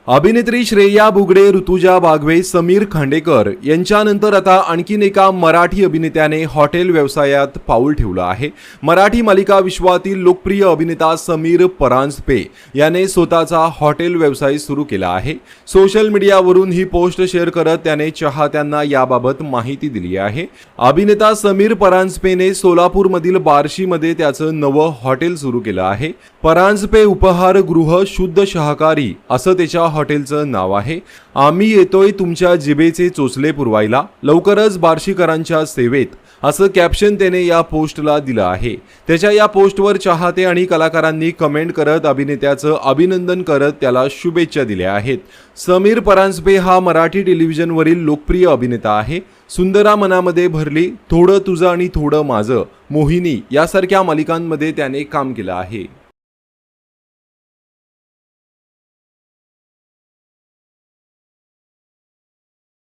अभिनेत्री श्रेया बुगडे, ऋतुजा बागवे, समीर खांडेकर यांच्यानंतर आता आणखीन एका मराठी अभिनेत्याने हॉटेल व्यवसायात पाऊल ठेवलं आहे। मराठी मालिका विश्वातील लोकप्रिय अभिनेता समीर परांजपे याने स्वतःचा हॉटेल व्यवसाय सुरू केला आहे। सोशल मीडियावरून ही पोस्ट शेअर करत त्याने चाहत्यांना याबाबत माहिती दिली आहे। अभिनेता समीर परांजपेने सोलापूरमधील बार्शीमध्ये त्याचं नवं हॉटेल सुरू केलं आहे। परांजपे उपहारगृह शुद्ध शाकाहारी असं त्याच्या हॉटेलचं नाव आहे। आम्ही येतोय तुमच्या जिभेचे चोचले पुरवायला, लवकरच बार्शीकरांच्या सेवेत असं कॅप्शन त्याने या पोस्टला दिलं आहे। त्याच्या या पोस्टवर चाहते आणि कलाकारांनी कमेंट करत अभिनेत्याचं अभिनंदन करत त्याला शुभेच्छा दिल्या आहेत। समीर परांजपे हा मराठी टेलिव्हिजनवरील लोकप्रिय अभिनेता आहे। सुंदरा मनामध्ये भरली, थोडं तुझं आणि थोडं माझं, मोहिनी यासारख्या मालिकांमध्ये त्याने काम केलं आहे।